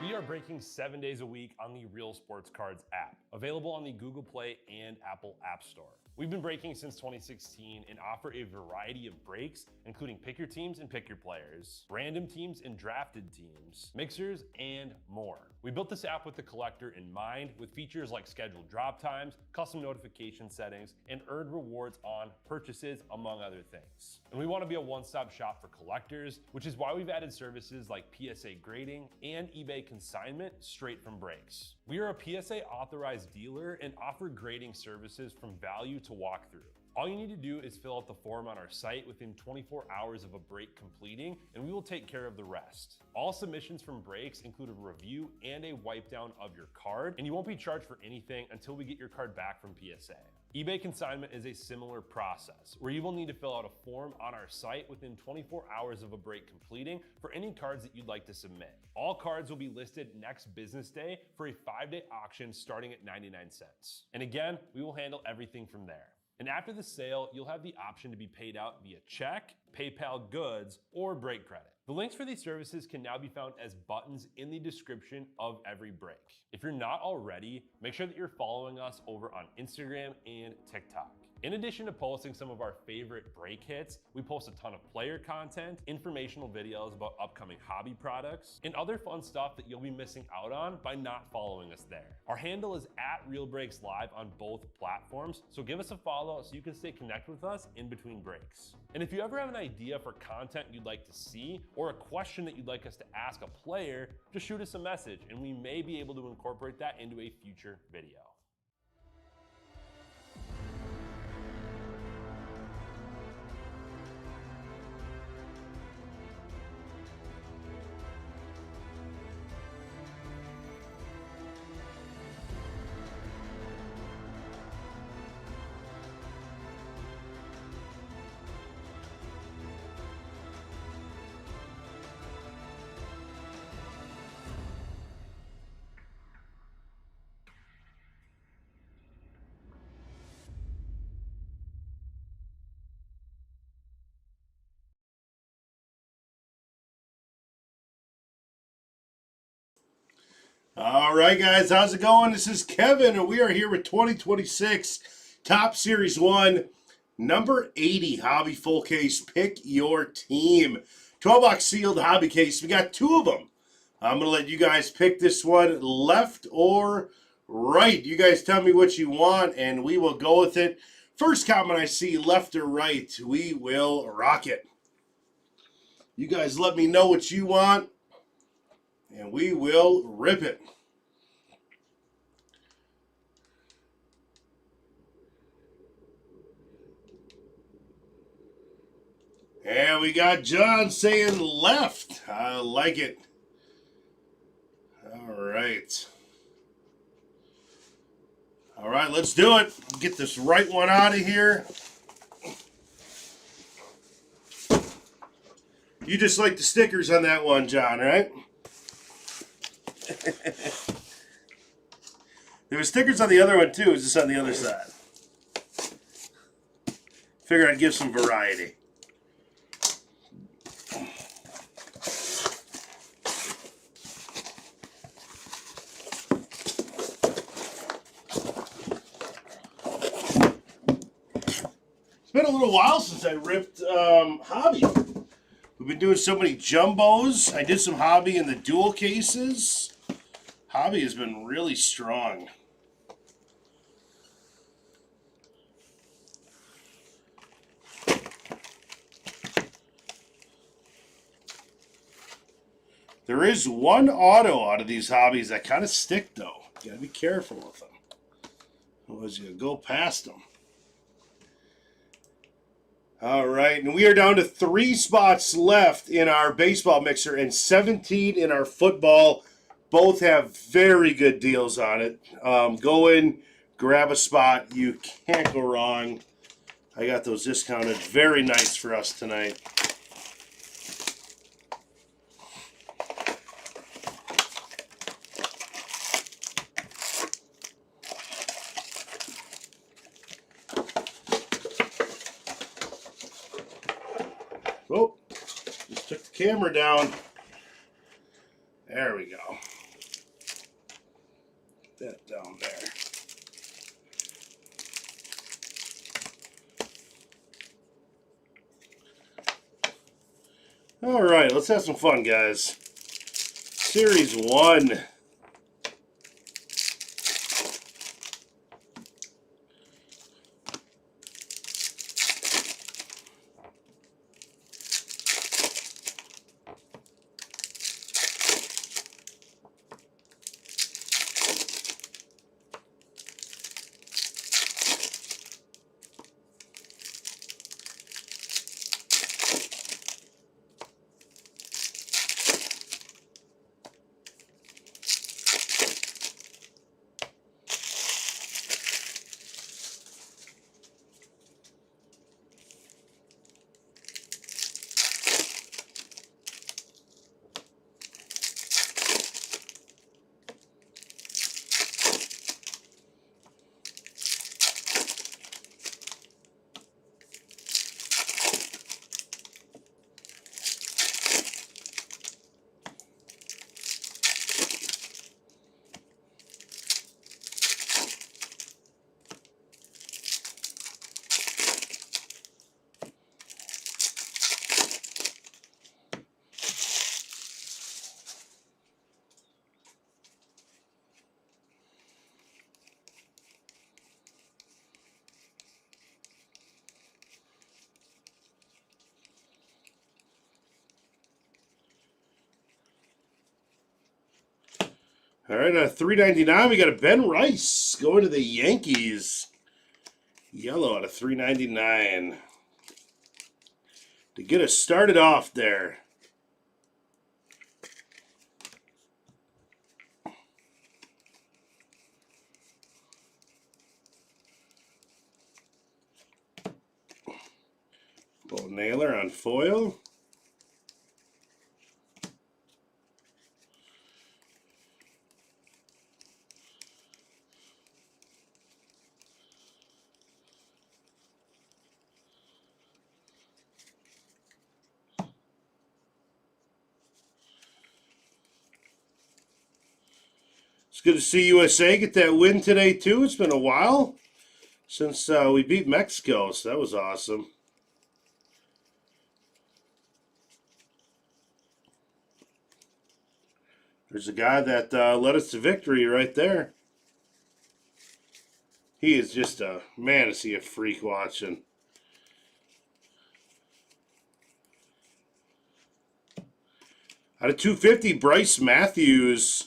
We are breaking 7 days a week on the Real Sports Cards app, available on the Google Play and Apple App Store. We've been breaking since 2016 and offer a variety of breaks, including pick your teams and pick your players, random teams and drafted teams, mixers, and more. We built this app with the collector in mind, with features like scheduled drop times, custom notification settings, and earned rewards on purchases, among other things. And we want to be a one-stop shop for collectors, which is why we've added services like PSA grading and eBay consignment straight from breaks. We are a PSA authorized dealer and offer grading services from value to walkthrough. All you need to do is fill out the form on our site within 24 hours of a break completing, and we will take care of the rest. All submissions from breaks include a review and a wipe down of your card, and you won't be charged for anything until we get your card back from PSA. eBay consignment is a similar process, where you will need to fill out a form on our site within 24 hours of a break completing for any cards that you'd like to submit. All cards will be listed next business day for a 5-day auction starting at 99 cents. And again, we will handle everything from there. And after the sale, you'll have the option to be paid out via check, PayPal goods, or break credit. The links for these services can now be found as buttons in the description of every break. If you're not already, make sure that you're following us over on Instagram and TikTok. In addition to posting some of our favorite break hits, we post a ton of player content, informational videos about upcoming hobby products, and other fun stuff that you'll be missing out on by not following us there. Our handle is @RealBreaksLive on both platforms, so give us a follow so you can stay connected with us in between breaks. And if you ever have an idea for content you'd like to see, or a question that you'd like us to ask a player, just shoot us a message and we may be able to incorporate that into a future video. All right, guys, how's it going? This is Kevin, and we are here with 2026 Top Series 1, number 80 Hobby Full Case. Pick your team. 12-box sealed hobby case. We got 2 of them. I'm going to let you guys pick this one left or right. You guys tell me what you want, and we will go with it. First comment I see, left or right, we will rock it. You guys let me know what you want, and we will rip it. And we got John saying left. I like it. All right. All right, let's do it. Get this right one out of here. You just like the stickers on that one, John, right? There were stickers on the other one, too. It's just on the other side. Figured I'd give some variety. It's been a little while since I ripped Hobby. We've been doing so many jumbos. I did some Hobby in the dual cases. Hobby has been really strong. There is one auto out of these hobbies that kind of stick, though. You gotta be careful with them. Otherwise, you go past them. All right, and we are down to 3 spots left in our baseball mixer and 17 in our football. Both have very good deals on it. Go in, grab a spot. You can't go wrong. I got those discounted. Very nice for us tonight. Oh, just took the camera down. There we go. that down there. All right, let's have some fun, guys. Series 1. All right, $3.99, we got a Ben Rice going to the Yankees. Yellow out of $3.99 to get us started off there. Bo Naylor on foil. It's good to see USA get that win today, too. It's been a while since we beat Mexico, so that was awesome. There's a guy that led us to victory right there. He is just a, man, is he a freak watching. Out of 250, Bryce Matthews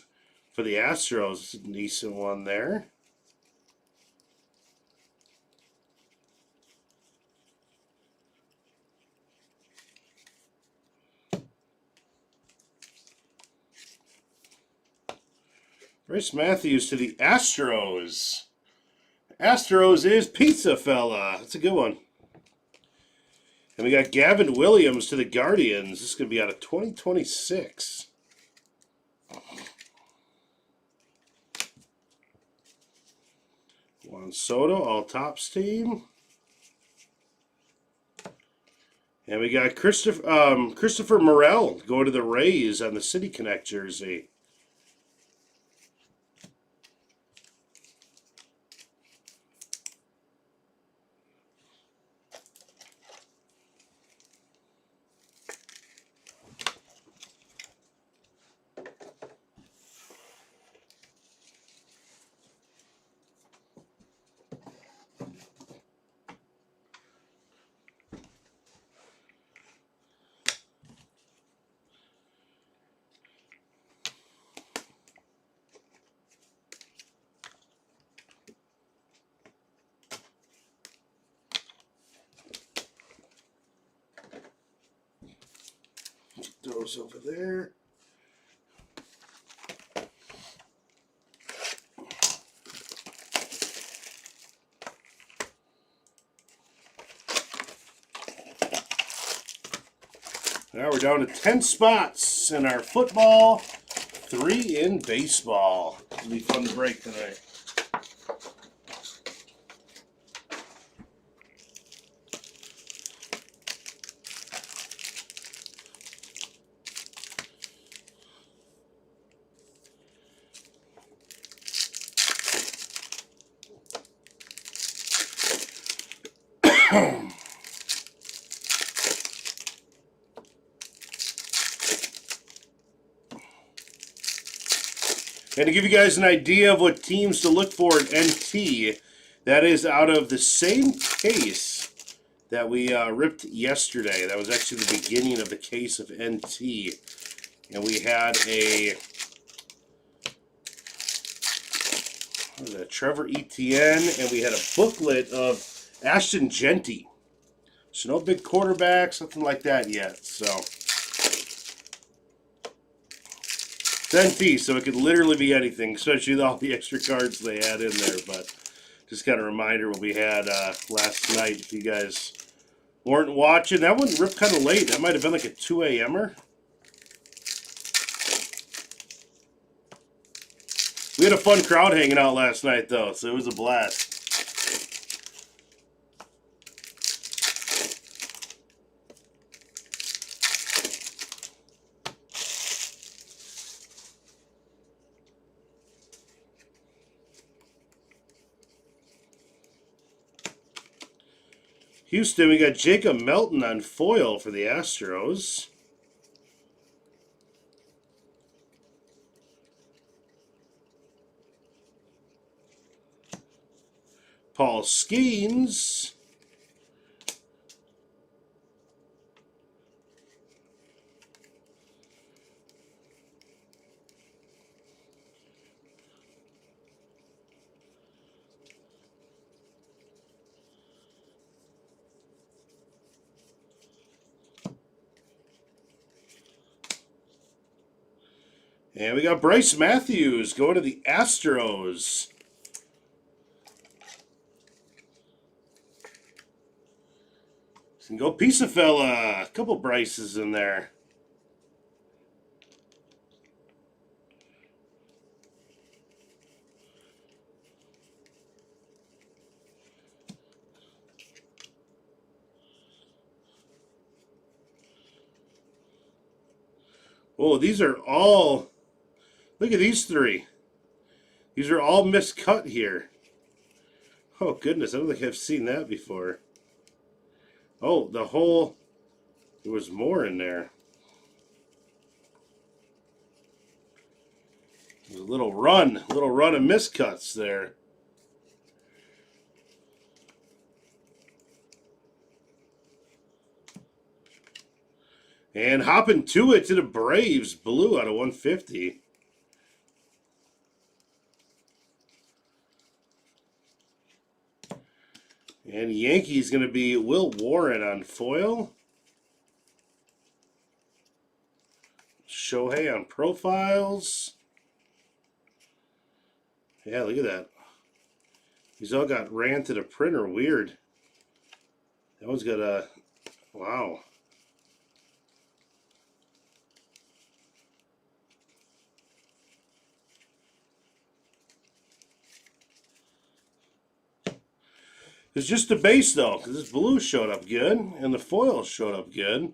for the Astros. A decent one there. Bryce Matthews to the Astros. Astros is Pizza Fella. That's a good one. And we got Gavin Williams to the Guardians. This is going to be out of 2026. Juan Soto, all tops team. And we got Christopher Morel going to the Rays on the City Connect jersey. Those over there. Now we're down to 10 spots in our football, 3 in baseball. It'll be fun to break tonight. And to give you guys an idea of what teams to look for in NT, that is out of the same case that we ripped yesterday. That was actually the beginning of the case of NT. And we had a Trevor Etienne, and we had a booklet of Ashton Genty. So no big quarterbacks, nothing like that yet. So it's NT, so it could literally be anything, especially with all the extra cards they had in there. But just kind of a reminder what we had last night. If you guys weren't watching, that one ripped kind of late. That might have been like a 2 a.m.er. We had a fun crowd hanging out last night, though, so it was a blast. Houston, we got Jacob Melton on foil for the Astros. Paul Skeens. And we got Bryce Matthews going to the Astros. And go Pizza Fella. A couple Bryces in there. Oh, these are all... Look at these three. These are all miscut here. Oh, goodness. I don't think I've seen that before. Oh, the whole... There was more in there. There's a little run of miscuts there. And hopping to it to the Braves, blue out of 150. And Yankees going to be Will Warren on foil. Shohei on profiles. Yeah, look at that. These all got ran to the printer. Weird. That one's got a... Wow. It's just the base, though, because this blue showed up good, and the foil showed up good.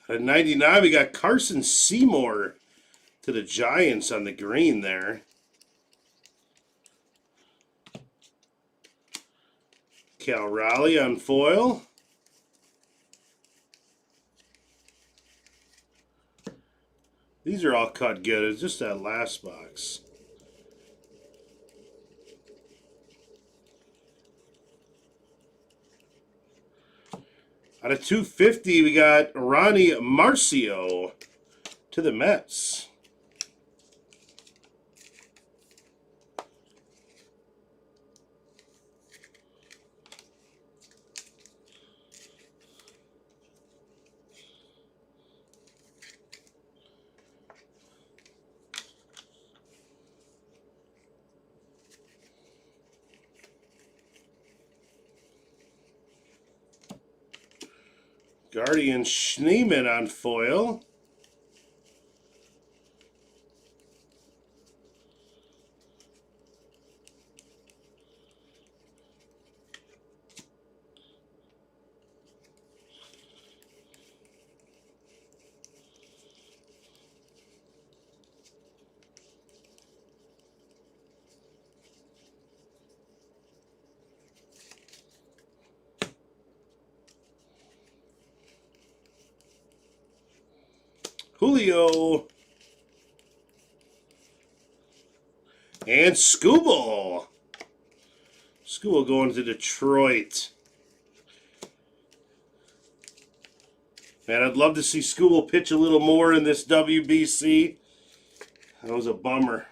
At 99, we got Carson Seymour to the Giants on the green there. Cal Raleigh on foil. These are all cut good. It's just that last box. Out of 250, we got Ronnie Marcio to the Mets. Guardian Schneemann on foil. Julio. And Skubal. Skubal going to Detroit. Man, I'd love to see Skubal pitch a little more in this WBC. That was a bummer.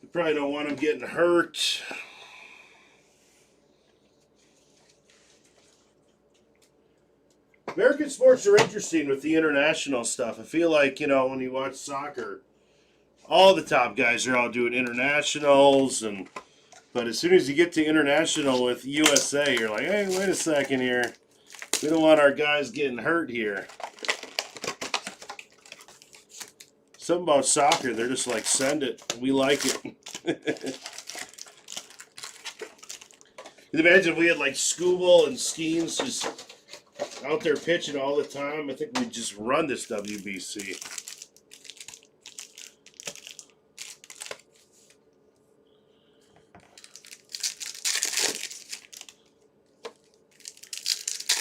You probably don't want him getting hurt. American sports are interesting with the international stuff. I feel like, you know, when you watch soccer, all the top guys are all doing internationals, but as soon as you get to international with USA, you're like, hey, wait a second here. We don't want our guys getting hurt here. Something about soccer, they're just like, send it. We like it. Imagine if we had like Skubal and Skeens just out there pitching all the time. I think we'd just run this WBC.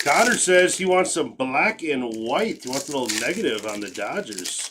Connor says he wants some black and white. He wants a little negative on the Dodgers.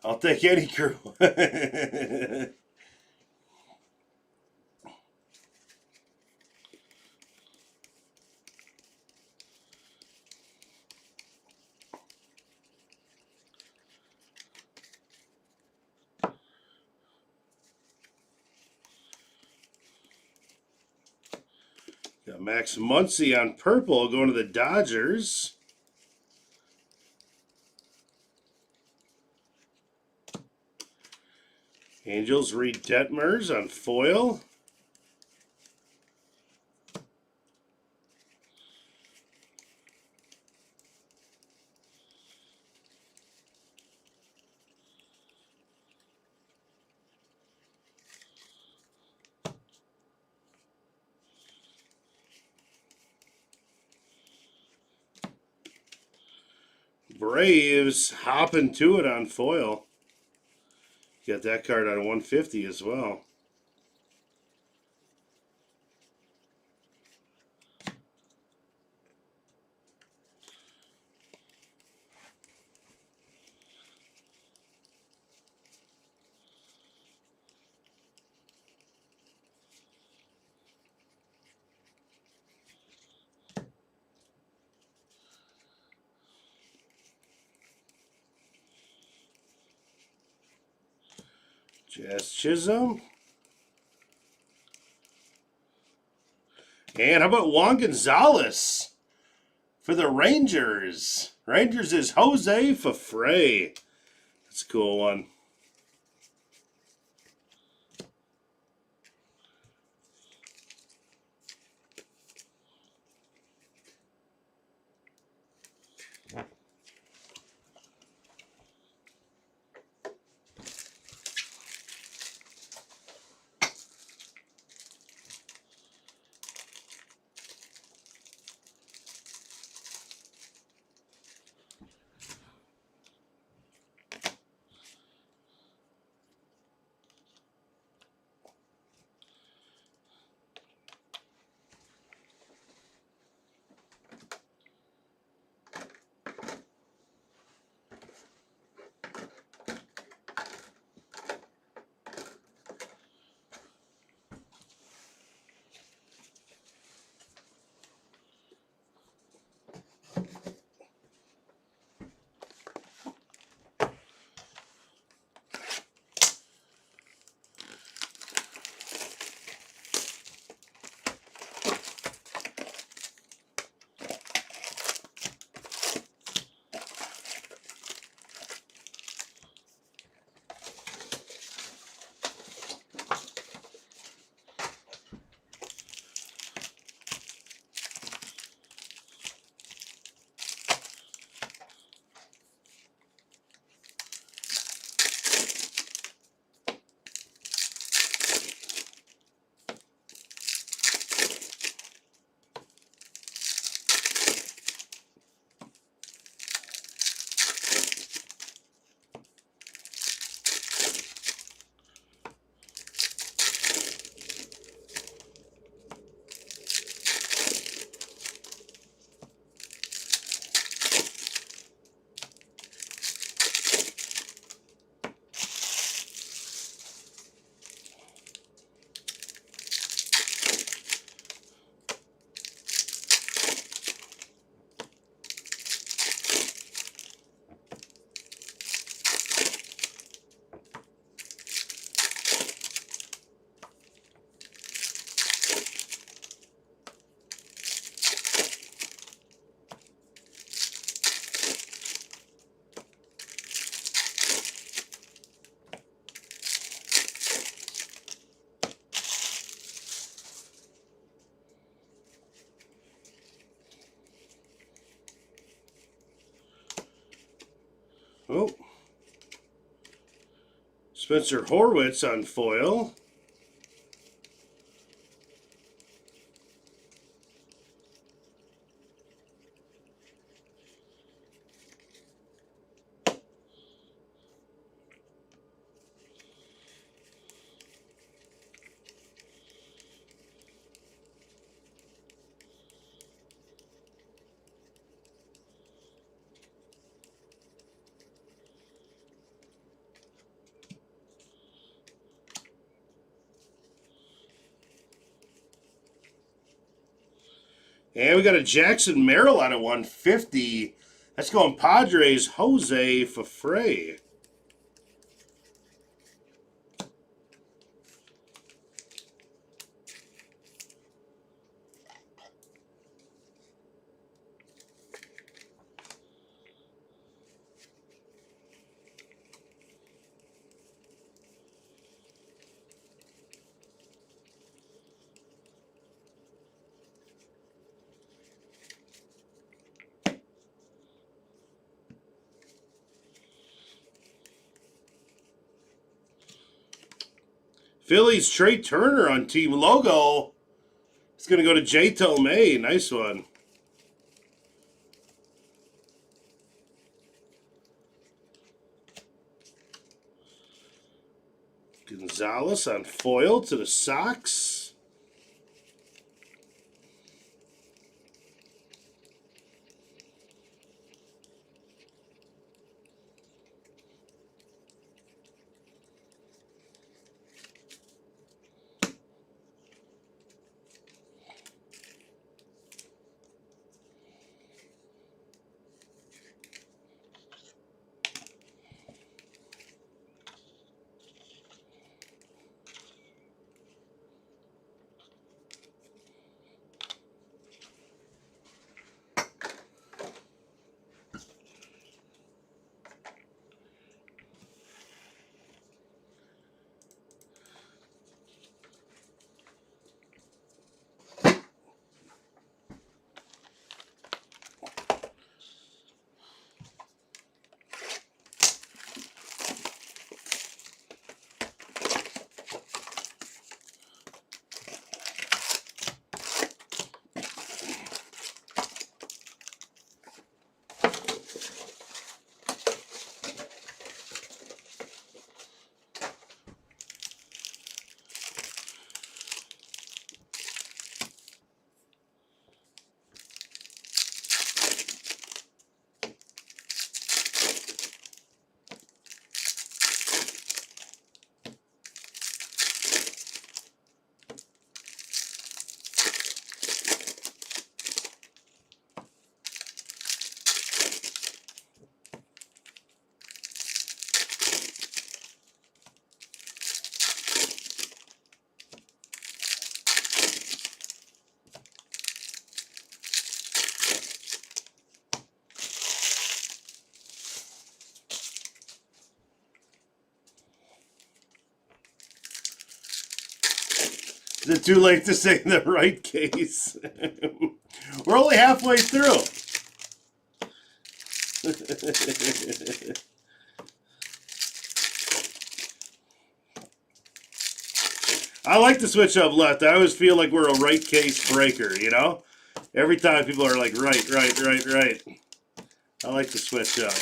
I'll take any crew. Got Max Muncy on purple going to the Dodgers. Angels, Reed Detmers on foil. Braves hopping to it on foil. Got that card out of 150 as well. Jazz Chisholm. And how about Juan Gonzalez for the Rangers? Rangers is Jose Fafre. That's a cool one. Oh. Spencer Horwitz on foil. And we got a Jackson Merrill out of 150. That's going Padres, Jose Fafre. Phillies Trey Turner on team logo. It's going to go to J. Tomei. Nice one. Gonzalez on foil to the Sox. Is it too late to say the right case? We're only halfway through. I like to switch up left. I always feel like we're a right case breaker, you know? Every time people are like, right. I like to switch up.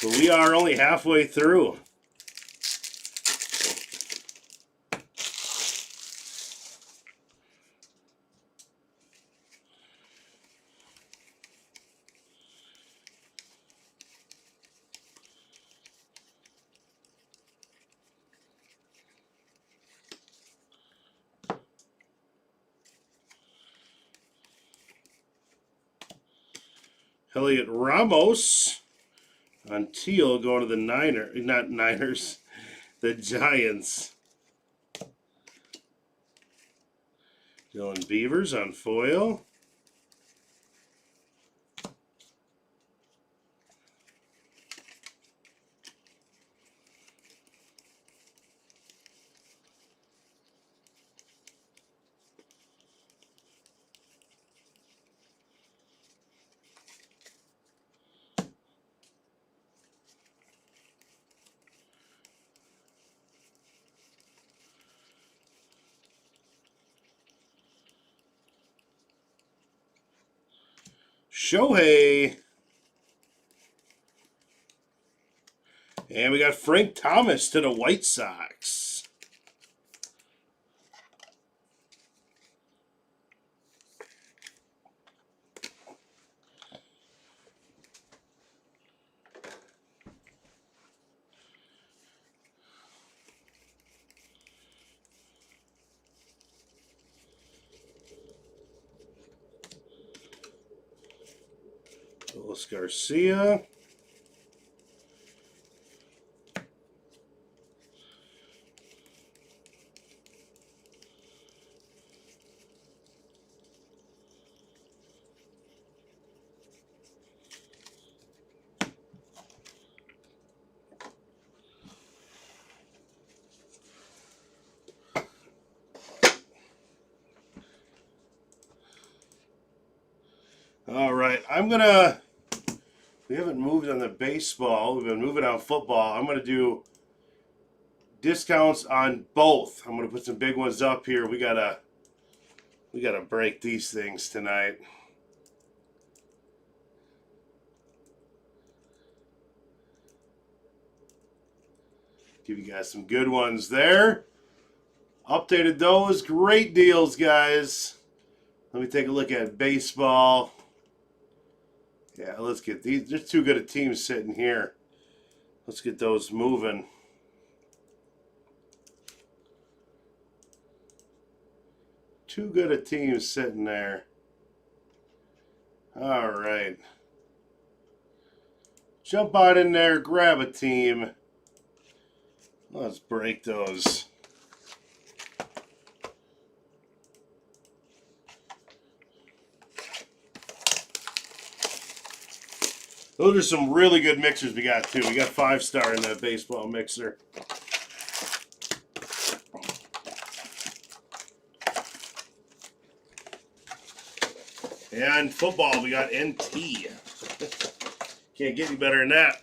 But we are only halfway through. Elliot Ramos on teal going to the Niners, the Giants. Dylan Beavers on foil. Shohei. And we got Frank Thomas to the White Sox. Willis Garcia. All right, we haven't moved on the baseball. We've been moving on football. I'm going to do discounts on both. I'm going to put some big ones up here. We gotta break these things tonight. Give you guys some good ones there. Updated those. Great deals, guys. Let me take a look at baseball. Yeah, let's get these. There's too good a teams sitting here. Let's get those moving. Too good a team sitting there. All right. Jump on in there, grab a team. Let's break those. Those are some really good mixers we got, too. We got 5-star in that baseball mixer. And football, we got NT. Can't get any better than that.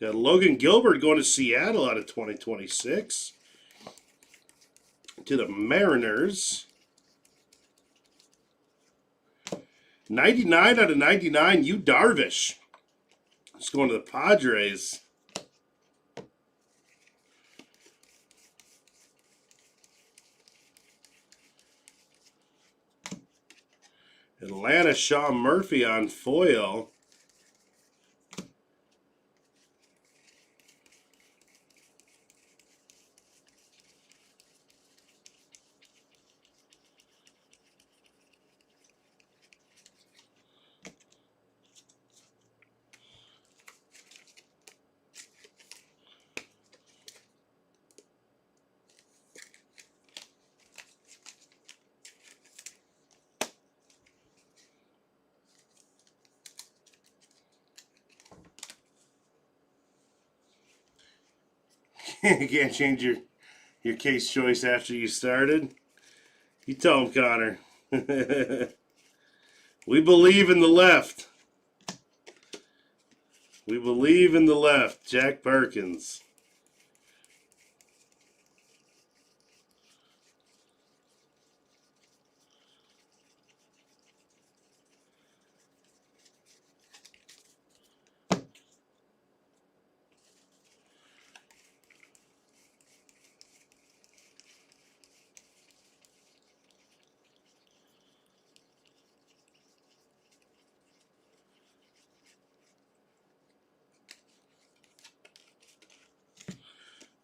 Got Logan Gilbert going to Seattle out of 2026. To the Mariners. 99 out of 99, Yu Darvish. It's going to the Padres. Atlanta, Sean Murphy on foil. You can't change your case choice after you started. You tell him, Connor. We believe in the left. We believe in the left. Jack Perkins.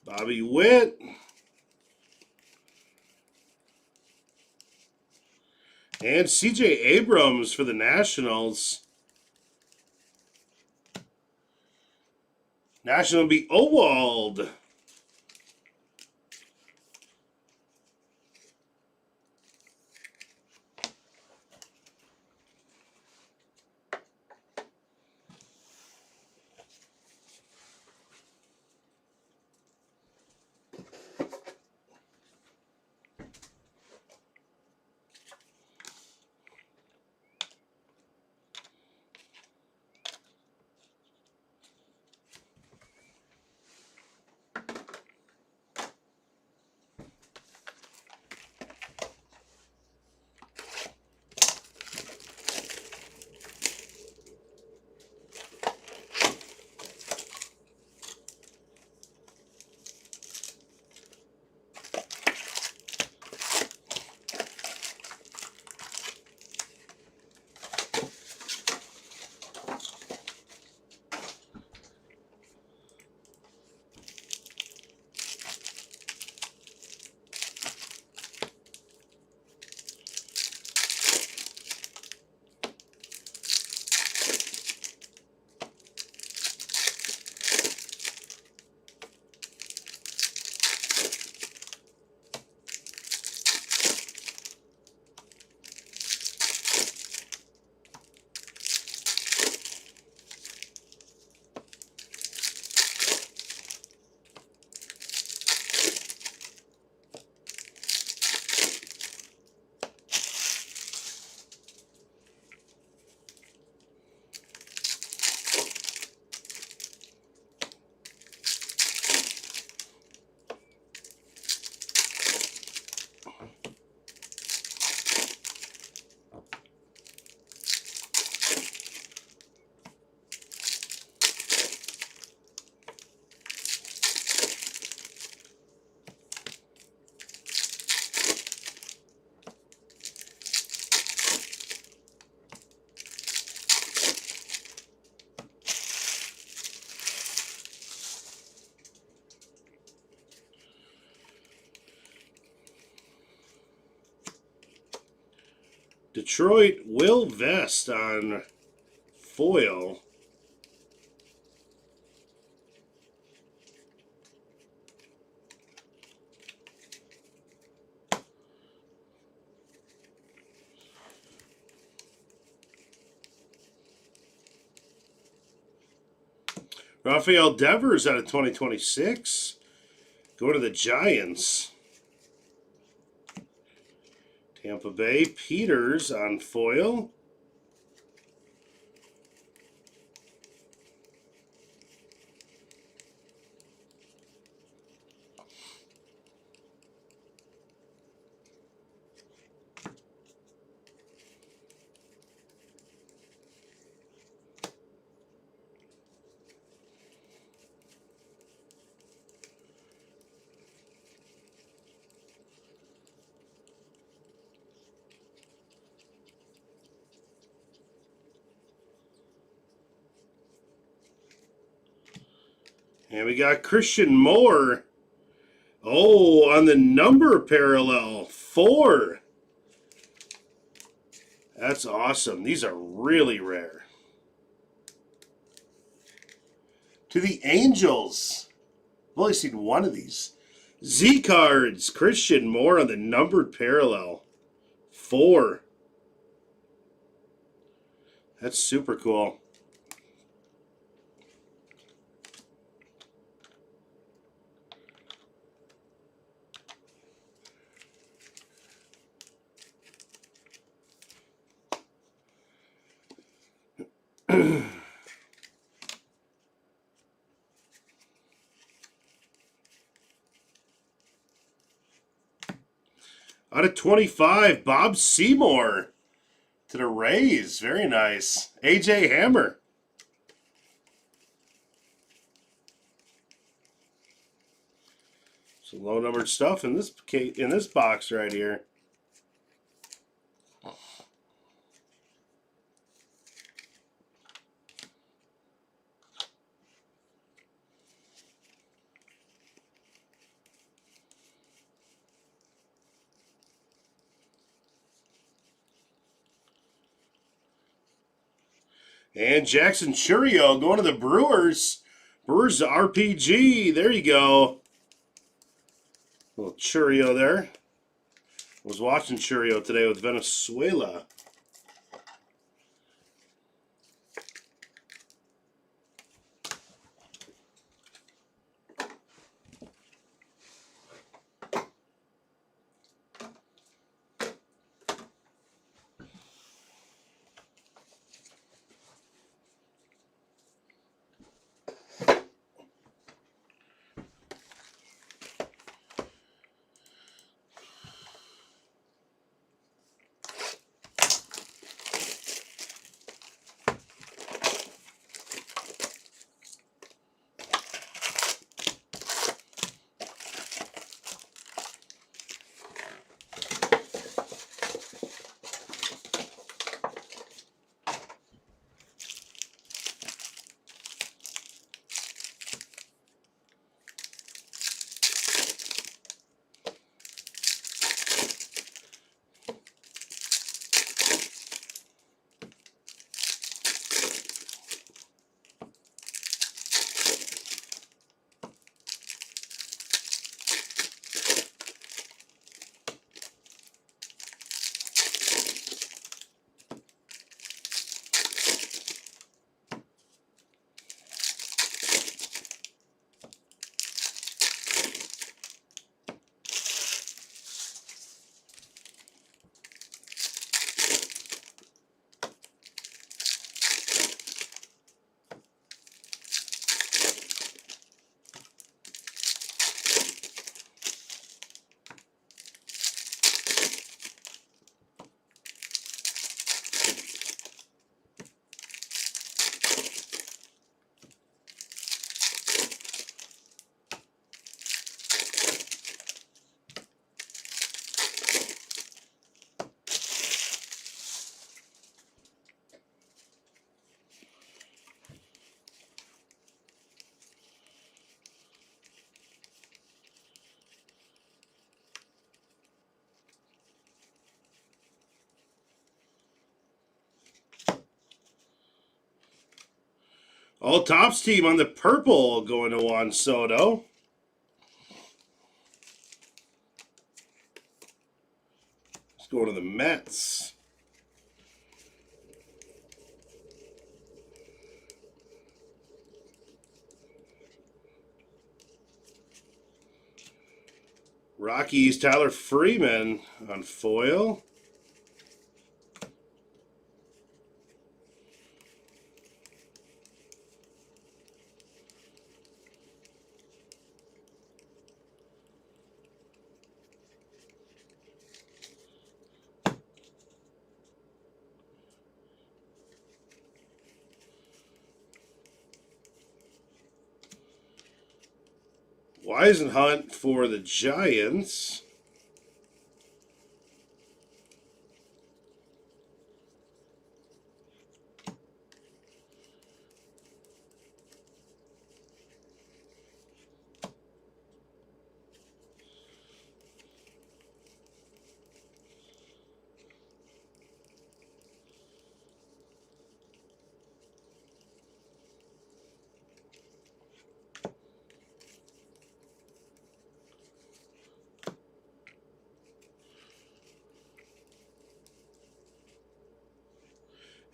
Bobby Witt. And CJ Abrams for the Nationals. National will be Owald. Detroit, Will Vest on foil. Rafael Devers out of 2026. Go to the Giants. Tampa Bay, Peters on foil. And we got Christian Moore. Oh, on the number parallel, 4. That's awesome. These are really rare. To the Angels. I've only seen one of these. Z cards, Christian Moore on the numbered parallel, 4. That's super cool. Out of 25, Bob Seymour to the Rays. Very nice. AJ Hammer. Some low numbered stuff in this box right here. And Jackson Chourio going to the Brewers. Brewers RPG. There you go. Little Chourio there. Was watching Chourio today with Venezuela. All Tops team on the purple going to Juan Soto. Let's go to the Mets. Rockies, Tyler Freeman on foil. Weisenhunt for the Giants.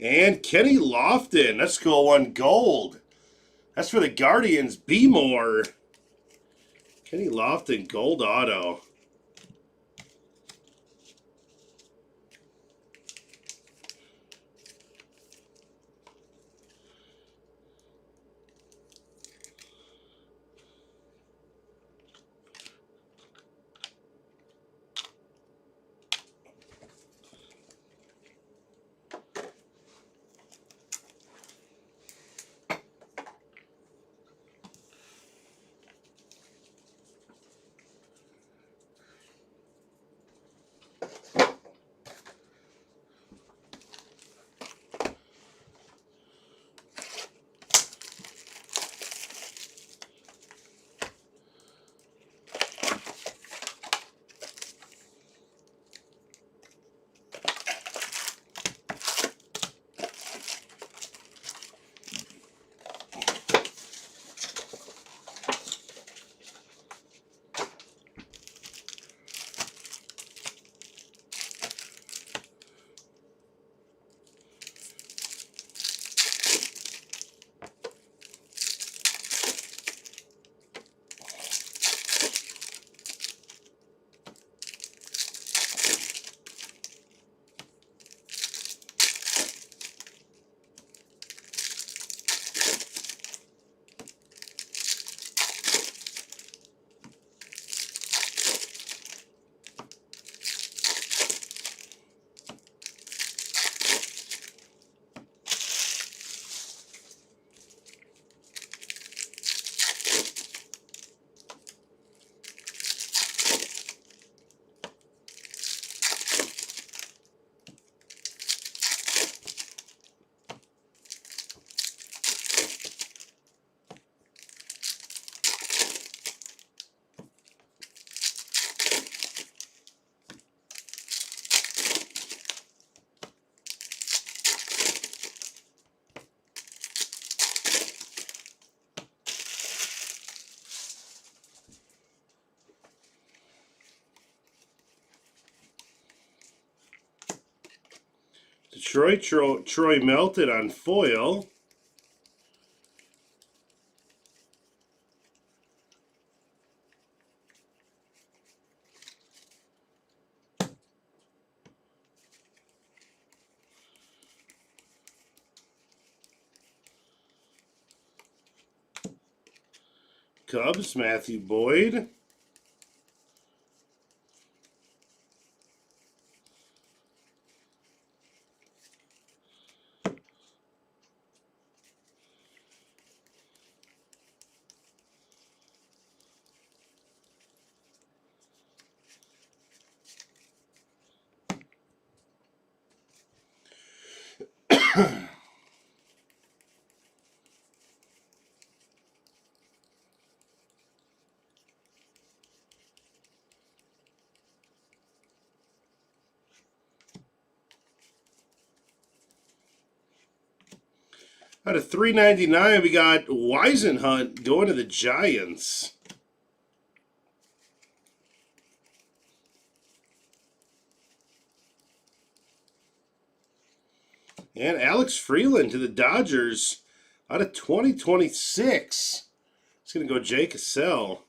And Kenny Lofton. That's a cool one. Gold. That's for the Guardians. Be more. Kenny Lofton, gold auto. Detroit, Troy Melton on foil. Cubs, Matthew Boyd. Out of 399, we got Weisenhunt going to the Giants. And Alex Freeland to the Dodgers out of 2026. It's going to go Jay Cassell.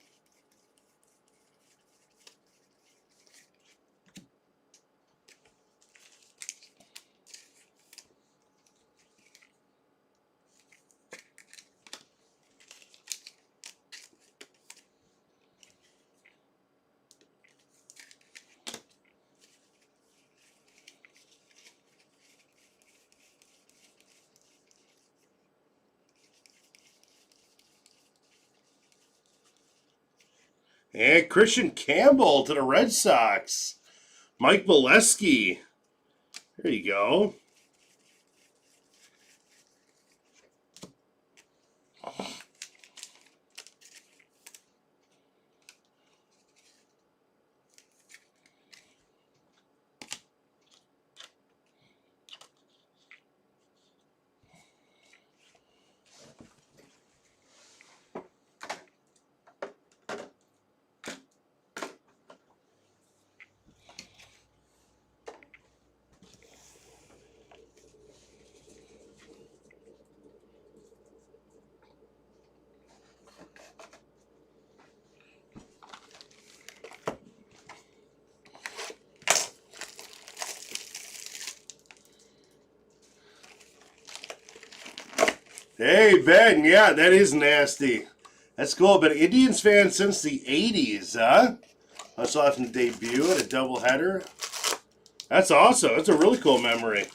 And Christian Campbell to the Red Sox. Mike Molesky. There you go. Hey, Ben. Yeah, that is nasty. That's cool. Been an Indians fan since the 80s, huh? I saw it from the debut at a doubleheader. That's awesome. That's a really cool memory.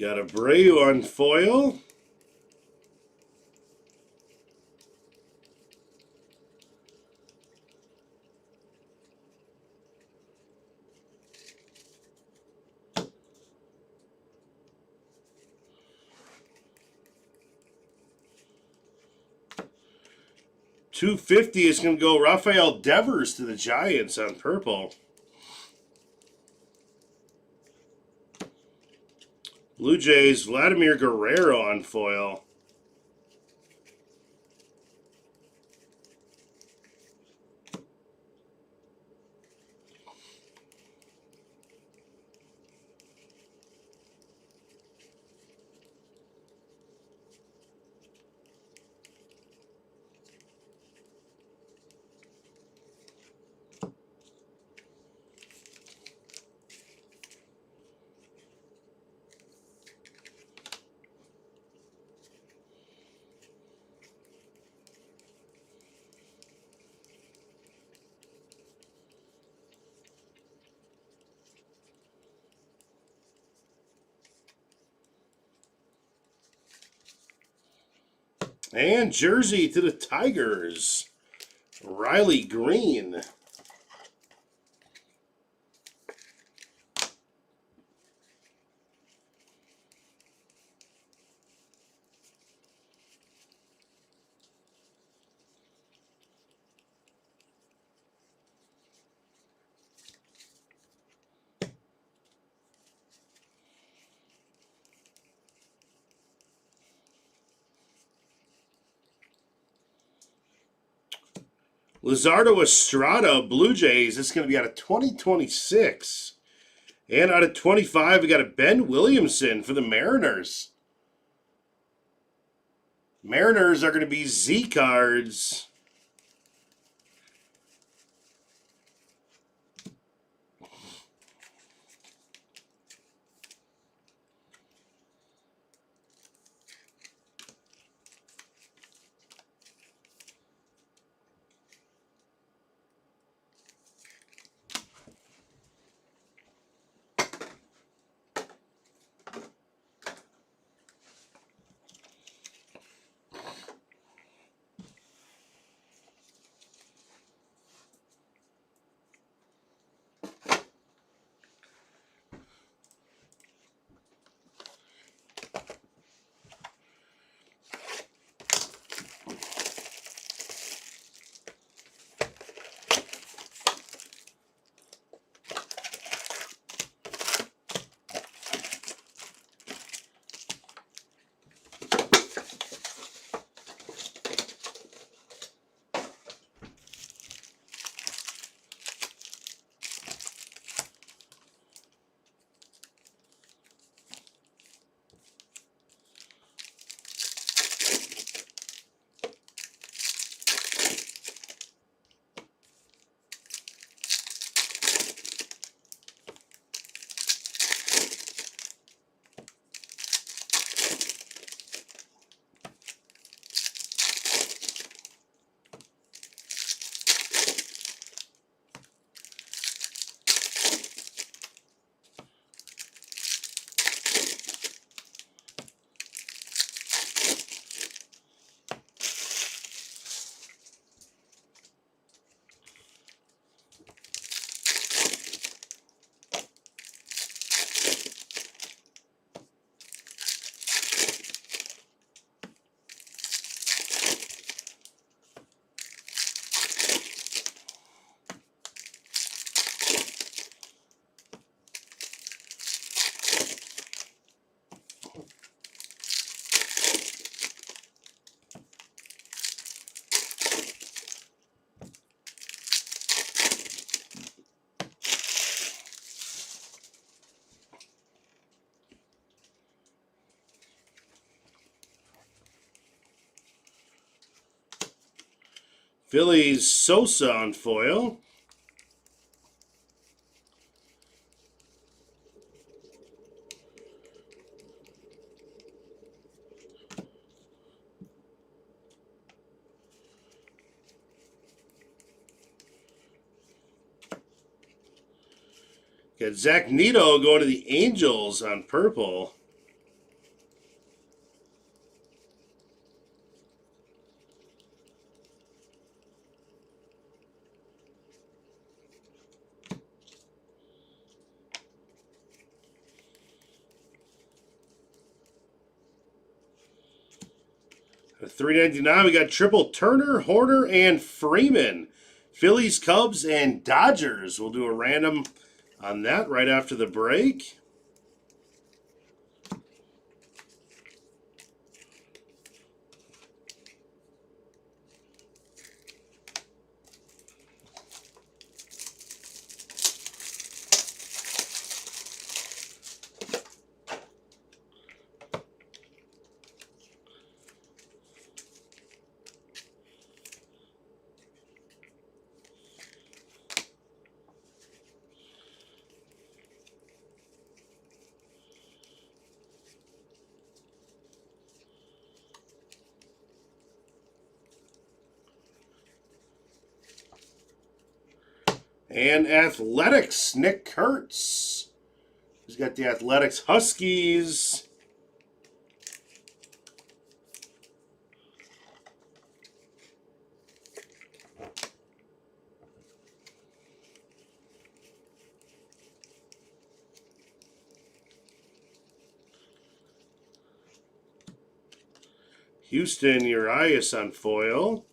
Got Abreu on foil. $250 is going to go Rafael Devers to the Giants on purple. Blue Jays, Vladimir Guerrero on foil. And jersey to the Tigers, Riley Green. Luzardo Estrada, Blue Jays. This is going to be out of 2026. And out of 25, we got a Ben Williamson for the Mariners. Mariners are going to be Z cards. Phillies Sosa on foil. Got Zach Neto going to the Angels on purple. At $3.99, we got triple Turner, Horner, and Freeman. Phillies, Cubs, and Dodgers. We'll do a random on that right after the break. And Athletics, Nick Kurtz. He's got the Athletics Huskies. Houston Urias on foil.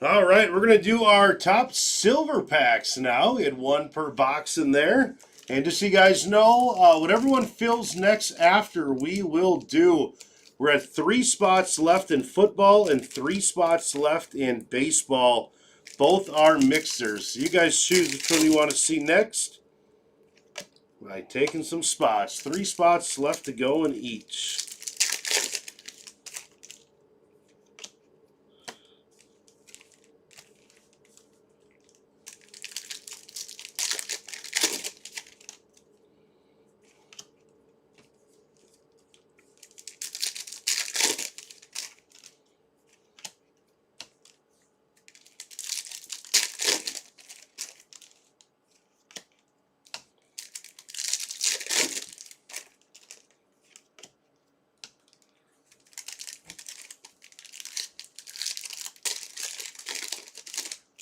All right, we're going to do our top silver packs now. We had one per box in there. And just so you guys know, what everyone fills next after, we will do. We're at 3 spots left in football and 3 spots left in baseball. Both are mixers. So you guys choose which one you want to see next by taking some spots. 3 spots left to go in each.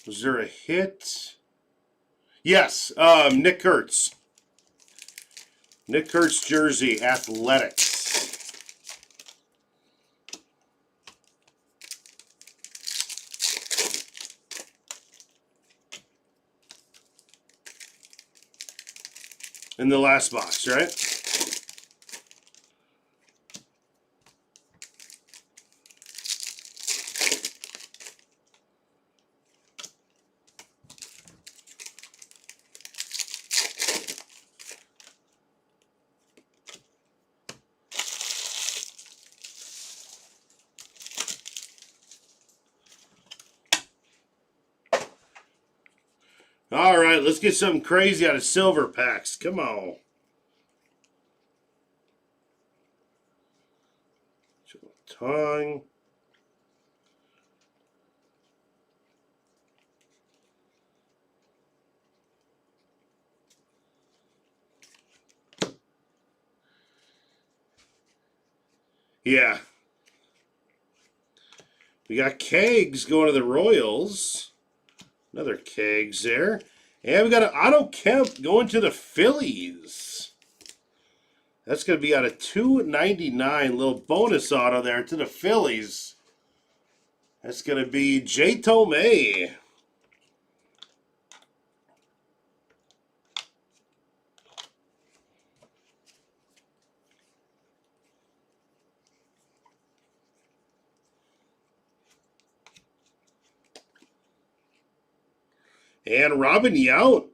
Was there a hit? Yes, Nick Kurtz. Nick Kurtz jersey, Athletics. In the last box, right? All right, let's get something crazy out of silver packs. Come on. Tongue. Yeah. We got Kegs going to the Royals. Another Kegs there. And we got an Otto Kemp going to the Phillies. That's going to be out of 299. Little bonus auto there to the Phillies. That's going to be J. Tomei. And Robin Yount.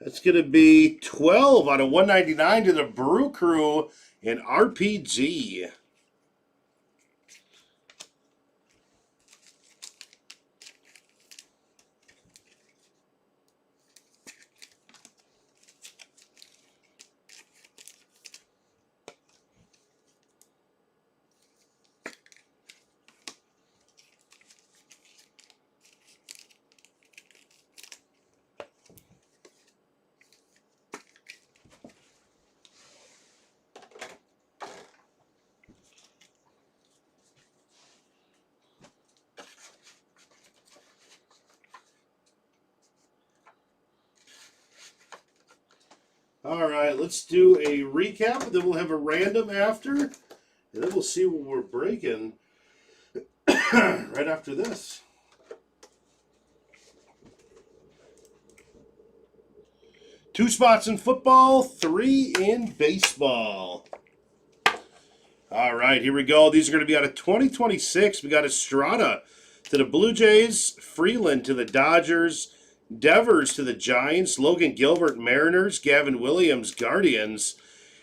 That's going to be 12 out of 199 to the Brew Crew in RPG. All right, let's do a recap, and then we'll have a random after, and then we'll see what we're breaking right after this. Two spots in football, 3 in baseball. All right, here we go. These are going to be out of 2026. We got Estrada to the Blue Jays, Freeland to the Dodgers, Devers to the Giants, Logan Gilbert, Mariners, Gavin Williams, Guardians.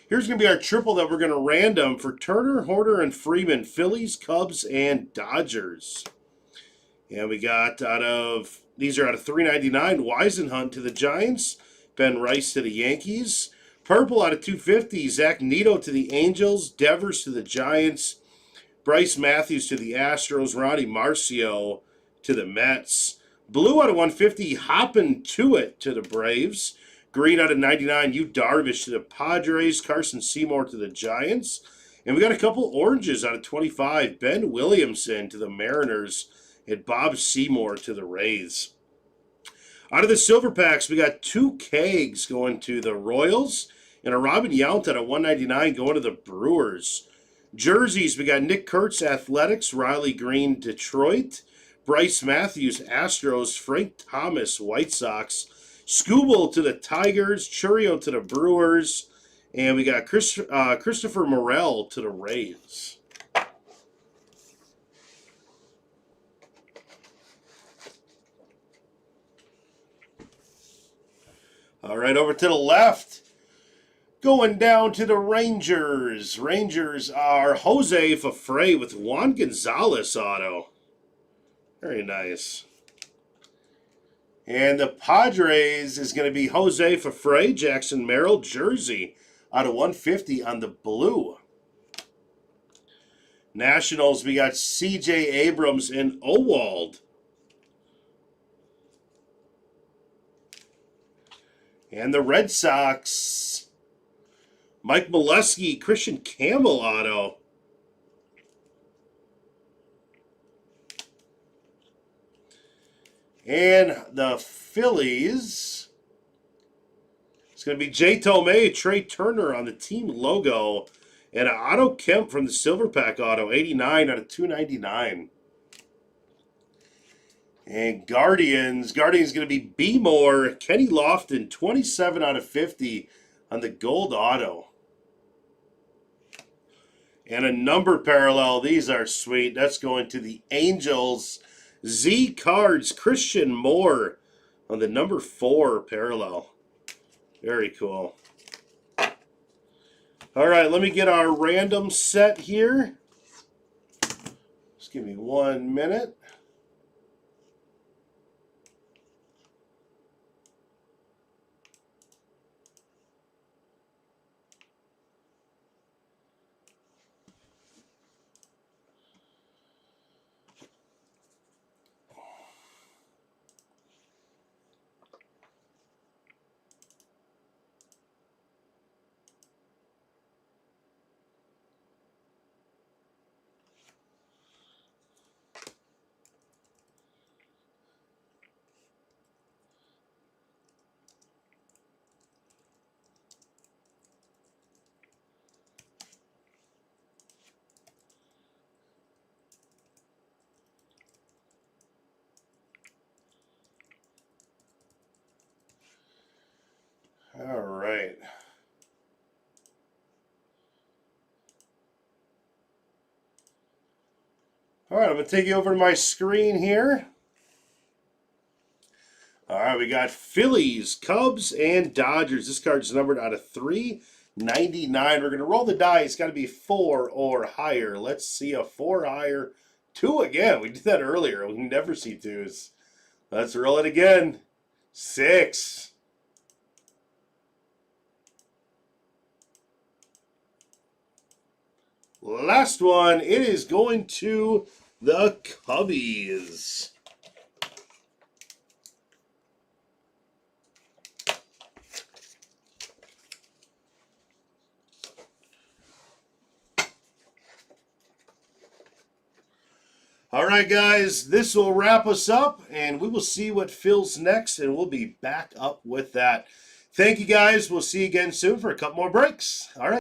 Here's going to be our triple that we're going to random for Turner, Horner, and Freeman, Phillies, Cubs, and Dodgers. And we got these are out of 399, Weisenhunt to the Giants, Ben Rice to the Yankees. Purple out of 250, Zach Neto to the Angels, Devers to the Giants, Bryce Matthews to the Astros, Ronnie Marcio to the Mets. Blue out of 150, Hoppin' to it to the Braves. Green out of 99, Yu Darvish to the Padres, Carson Seymour to the Giants. And we got a couple oranges out of 25, Ben Williamson to the Mariners and Bob Seymour to the Rays. Out of the silver packs, we got 2 kegs going to the Royals and a Robin Yount out of 199 going to the Brewers. Jerseys, we got Nick Kurtz, Athletics, Riley Green, Detroit, Bryce Matthews, Astros, Frank Thomas, White Sox, Skubal to the Tigers, Churio to the Brewers, and we got Christopher Morel to the Rays. All right, over to the left. Going down to the Rangers. Rangers are Jose Fafre with Juan Gonzalez auto. Very nice. And the Padres is going to be Jose Fafre, Jackson Merrill, jersey out of 150 on the blue. Nationals, we got C.J. Abrams and Owald. And the Red Sox, Mike Molesky, Christian Campbell auto. And the Phillies, it's going to be J. Tomei, Trey Turner on the team logo. And Otto Kemp from the Silver Pack auto, 89 out of 299. And Guardians going to be B. Moore, Kenny Lofton, 27 out of 50 on the gold auto. And a number parallel, these are sweet. That's going to the Angels. Z Cards, Christian Moore on the number 4 parallel. Very cool. All right, let me get our random set here. Just give me 1 minute. All right, I'm going to take you over to my screen here. All right, we got Phillies, Cubs, and Dodgers. This card's numbered out of 399. We're going to roll the die. It's got to be 4 or higher. Let's see a 4 higher. 2 again. We did that earlier. We never see 2s. Let's roll it again. 6. Last one. It is going to the Cubbies. All right, guys, this will wrap us up, and we will see what fills next, and we'll be back up with that. Thank you, guys. We'll see you again soon for a couple more breaks. All right.